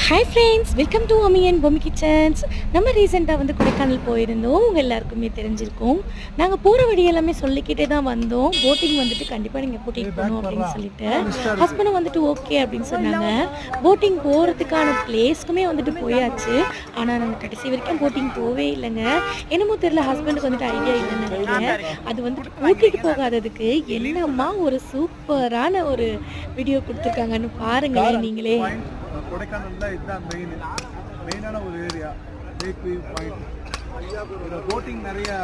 Hi friends, welcome to அம்மி and Bommi kitchens. நம்ம ரீசெண்டாக வந்து கொடைக்கானல் போயிருந்தோம். உங்கள் எல்லாருக்குமே தெரிஞ்சிருக்கும். நாங்கள் போகிற வழி எல்லாமே சொல்லிக்கிட்டே தான் வந்தோம். போட்டிங் வந்துட்டு கண்டிப்பாக நீங்கள் கூட்டிகிட்டு போகணும் அப்படின்னு சொல்லிட்டு ஹஸ்பண்டும் வந்துட்டு ஓகே அப்படின்னு சொன்னாங்க. போட்டிங் போகிறதுக்கான பிளேஸ்க்குமே வந்துட்டு போயாச்சு. ஆனால் நாங்கள் கடைசி வரைக்கும் போட்டிங் போவே இல்லைங்க. என்னமோ தெரியல, ஹஸ்பண்டுக்கு வந்துட்டு ஐடியா இல்லைன்னு நினைக்கிறேன். அது வந்துட்டு கூட்டிகிட்டு போகாததுக்கு என்னம்மா ஒரு சூப்பரான ஒரு வீடியோ கொடுத்துருக்காங்கன்னு பாருங்களேன் நீங்களே. கொடைக்கானல்ல இதுதான் மெயினான ஒரு ஏரியா. Lake view point. இதில் போட்டிங் நிறையா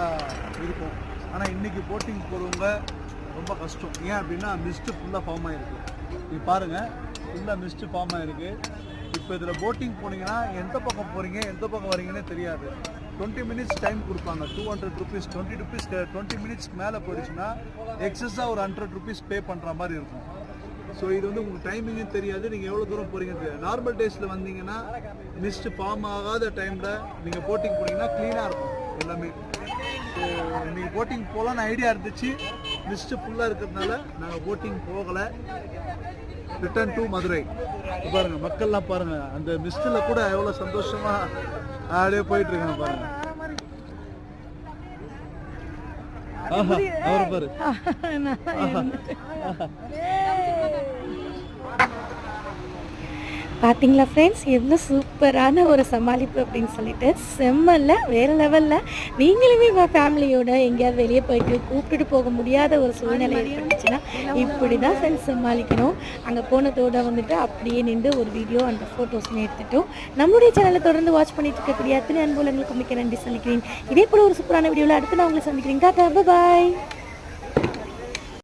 இருக்கும். ஆனால் இன்றைக்கி போட்டிங் போகிறவங்க ரொம்ப கஷ்டம். ஏன் அப்படின்னா மிஸ்ட்டு ஃபுல்லாக ஃபார்ம் ஆகிருக்கு. இது பாருங்கள், ஃபுல்லாக மிஸ்ட்டு ஃபார்ம் ஆகிருக்கு. இப்போ இதில் போட்டிங் போனீங்கன்னா எந்த பக்கம் போகிறீங்க எந்த பக்கம் வரீங்கன்னே தெரியாது. 20 மினிட்ஸ் டைம் கொடுப்பாங்க. 200 ருபீஸ், 20 ருபீஸ். 20 மினிட்ஸ்க்கு மேலே போயிடுச்சுன்னா எக்ஸஸாக ஒரு 100 ருபீஸ் பே பண்ணுற மாதிரி இருக்கும். ஸோ இது வந்து உங்களுக்கு டைமிங்கும் தெரியாது, நீங்கள் எவ்வளோ தூரம் போகிறீங்கன்னு தெரியாது. நார்மல் டேஸில் வந்தீங்கன்னா மிஸ்ட் ஃபார்ம் ஆகாத டைமில் நீங்கள் போட்டிங் போனீங்கன்னா க்ளீனாக இருக்கும் எல்லாமே. ஸோ நீங்கள் போட்டிங் போகலான்னு ஐடியா இருந்துச்சு. மிஸ்ட்டு ஃபுல்லாக இருக்கிறதுனால நாங்கள் போட்டிங் போகலை. Return to Madurai. பாருங்கள், மக்கள்லாம் பாருங்கள், அந்த மிஸ்ட்டில் கூட எவ்வளோ சந்தோஷமாக அப்படியே போயிட்டுருக்காங்க பாருங்கள். அவர் பாரு. பார்த்தீங்களா ஃப்ரெண்ட்ஸ், எவ்வளோ சூப்பரான ஒரு சமாளிப்பு அப்படின்னு சொல்லிட்டு செம்மல்ல, வேறு லெவலில். நீங்களுமே உங்கள் ஃபேமிலியோட எங்கேயாவது வெளியே போயிட்டு கூப்பிட்டுட்டு போக முடியாத ஒரு சூழ்நிலை ஏற்பட்டுச்சுன்னா இப்படி தான் ஃப்ரெண்ட்ஸ் சமாளிக்கணும். அங்கே போனதோடு வந்துட்டு அப்படியே நின்று ஒரு வீடியோ அந்த ஃபோட்டோஸ்ன்னு எடுத்துட்டோம். நம்மளுடைய சேனலை தொடர்ந்து வாட்ச் பண்ணிட்டு இருக்கக்கூடிய அத்தனை அன்புலங்களுக்கு மிக்க நன்றி சொல்லிக்கிறேன். இதே போல் ஒரு சூப்பரான வீடியோவில் அடுத்து நான் உங்களை சந்திக்கிறேன். டாடா, பாய்.